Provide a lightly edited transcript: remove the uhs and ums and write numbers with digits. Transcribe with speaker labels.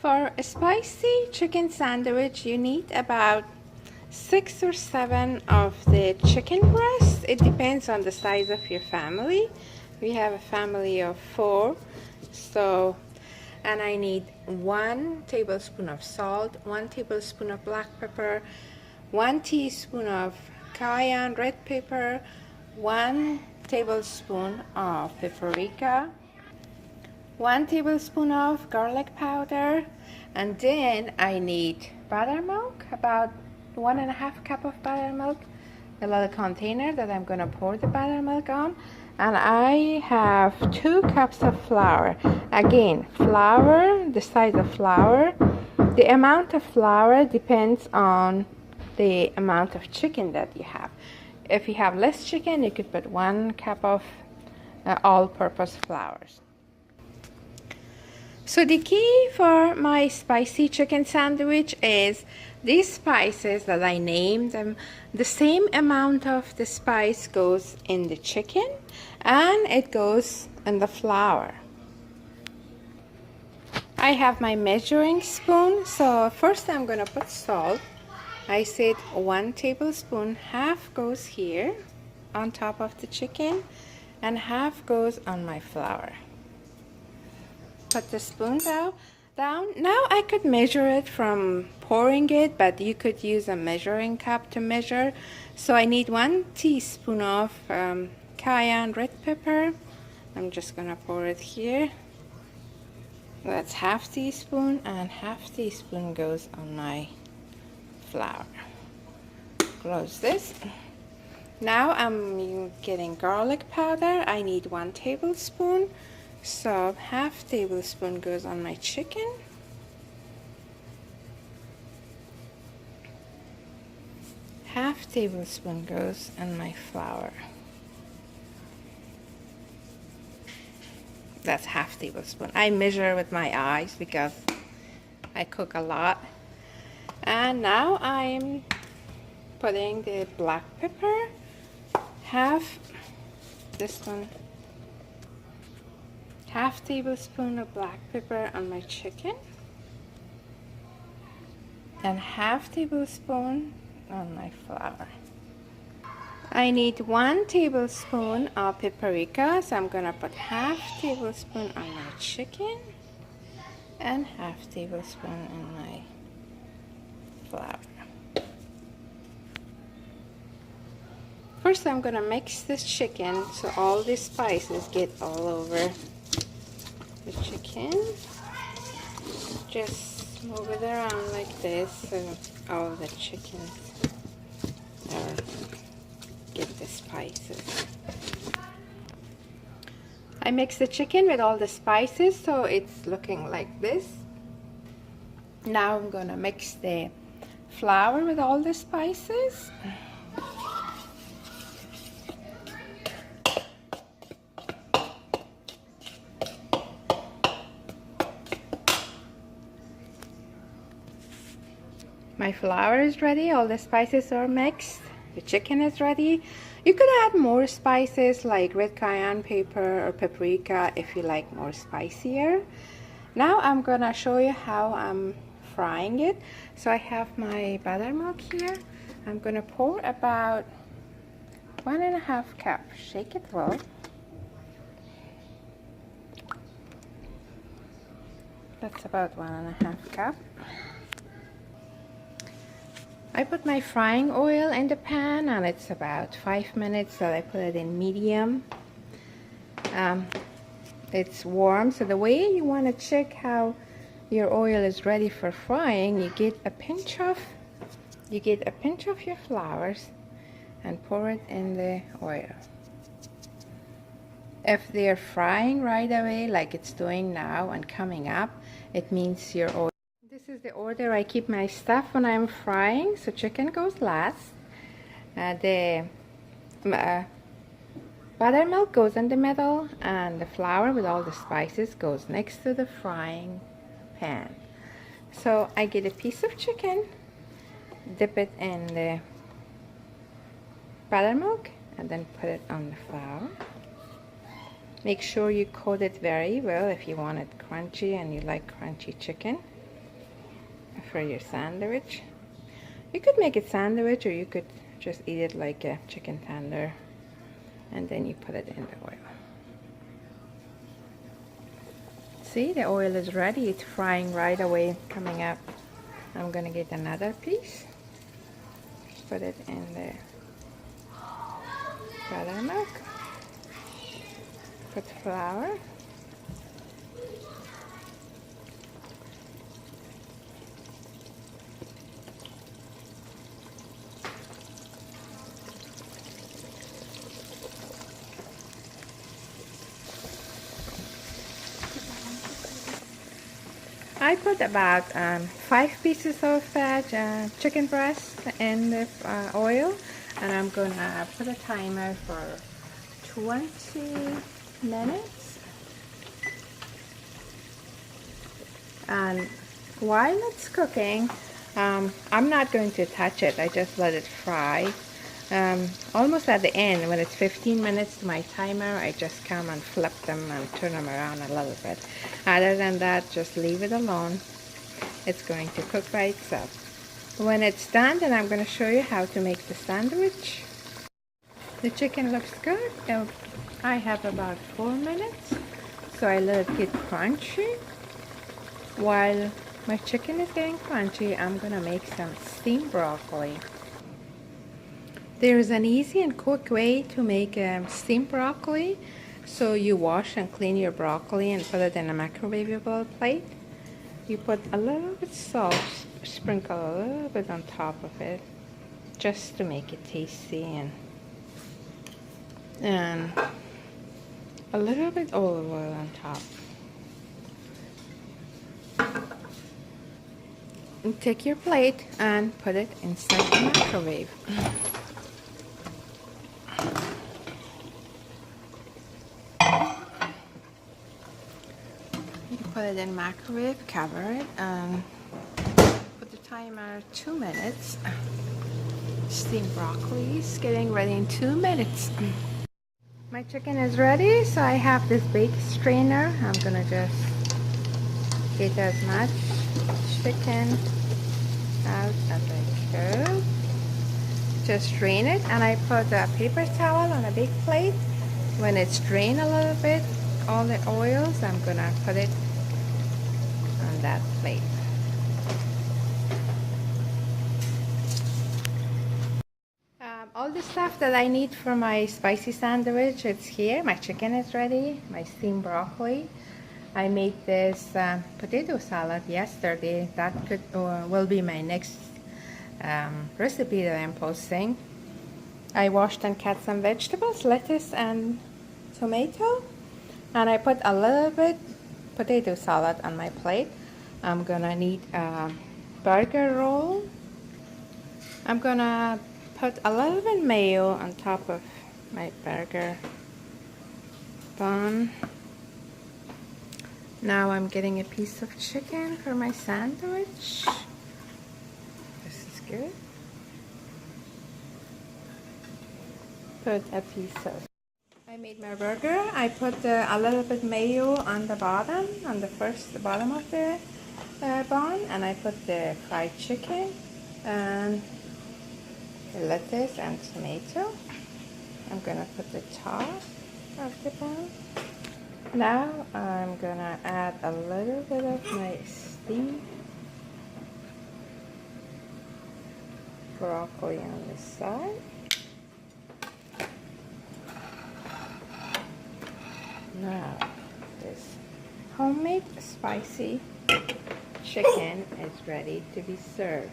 Speaker 1: For a spicy chicken sandwich, you need about 6 or 7 of the chicken breasts. It depends on the size of your family. We have a family of 4, and I need 1 tablespoon of salt, 1 tablespoon of black pepper, 1 teaspoon of cayenne red pepper, 1 tablespoon of paprika, 1 tablespoon of garlic powder, and then I need buttermilk, about 1.5 cup of buttermilk, a little container that I'm gonna pour the buttermilk on, and I have 2 cups of flour. Again, flour, the size of flour, the amount of flour depends on the amount of chicken that you have. If you have less chicken, you could put 1 cup of all-purpose flours. So the key for my spicy chicken sandwich is these spices that I named them. The same amount of the spice goes in the chicken and it goes in the flour. I have my measuring spoon, so first I'm gonna put salt. I said 1 tablespoon, half goes here on top of the chicken and half goes on my flour. Put the spoon down. Now I could measure it from pouring it, but you could use a measuring cup to measure. So I need 1 teaspoon of cayenne red pepper. I'm just gonna pour it here. That's half teaspoon, and half teaspoon goes on my flour. Close this. Now I'm getting garlic powder. I need 1 tablespoon. So half tablespoon goes on my chicken. Half tablespoon goes on my flour. That's half tablespoon. I measure with my eyes because I cook a lot. And now I'm putting the black pepper, half tablespoon of black pepper on my chicken, and half tablespoon on my flour. I need 1 tablespoon of paprika, so I'm gonna put half tablespoon on my chicken and half tablespoon on my flour. First I'm gonna mix this chicken so all the spices get all over the chicken. Just move it around like this so all the chicken get the spices. I mix the chicken with all the spices so it's looking like this. Now I'm gonna mix the flour with all the spices. My flour is ready, all the spices are mixed, the chicken is ready. You could add more spices like red cayenne pepper or paprika if you like more spicier. Now I'm gonna show you how I'm frying it. So I have my buttermilk here. I'm gonna pour about 1.5 cup. Shake it well. That's about 1.5 cup. I put my frying oil in the pan and it's about 5 minutes that I put it in medium. It's warm, so the way you want to check how your oil is ready for frying, you get a pinch of your flours and pour it in the oil. If they're frying right away like it's doing now and coming up, it means your oil. This is the order I keep my stuff when I'm frying. So chicken goes last, the buttermilk goes in the middle, and the flour with all the spices goes next to the frying pan. So I get a piece of chicken, dip it in the buttermilk, and then put it on the flour. Make sure you coat it very well if you want it crunchy and you like crunchy chicken. for your sandwich. You could make it sandwich, or you could just eat it like a chicken tender, and then you put it in the oil. See, the oil is ready. It's frying right away, coming up. I'm gonna get another piece, put it in the buttermilk, put flour, I put about 5 pieces of chicken breast in the oil, and I'm gonna put a timer for 20 minutes. And while it's cooking, I'm not going to touch it. I just let it fry. Almost at the end, when it's 15 minutes to my timer, I just come and flip them and turn them around a little bit. Other than that, just leave it alone. It's going to cook by itself. When it's done, then I'm going to show you how to make the sandwich. The chicken looks good. I have about 4 minutes, so I let it get crunchy. While my chicken is getting crunchy, I'm going to make some steamed broccoli. There is an easy and quick way to make steamed broccoli. So you wash and clean your broccoli and put it in a microwavable plate. You put a little bit salt, sprinkle a little bit on top of it, just to make it tasty, and a little bit olive oil on top. And take your plate and put it inside the microwave. Put it in microwave, cover it, and put the timer 2 minutes. Steamed broccoli is getting ready in 2 minutes. My chicken is ready, so I have this big strainer. I'm gonna just get as much chicken out as I could. Just drain it, and I put a paper towel on a big plate. When it's drained a little bit, all the oils, I'm gonna put it on that plate. All the stuff that I need for my spicy sandwich, it's here. My chicken is ready, my steamed broccoli. I made this potato salad yesterday. That will be my next recipe that I'm posting. I washed and cut some vegetables, lettuce and tomato, and I put a little bit potato salad on my plate. I'm gonna need a burger roll. I'm gonna put a little bit mayo on top of my burger bun. Now I'm getting a piece of chicken for my sandwich. This is good. Put a piece of. I made my burger. I put a little bit mayo on the bottom, on the bottom of the bun, and I put the fried chicken and the lettuce and tomato. I'm gonna put the top of the bun. Now I'm gonna add a little bit of my steamed broccoli on the side. Now this homemade spicy chicken is ready to be served.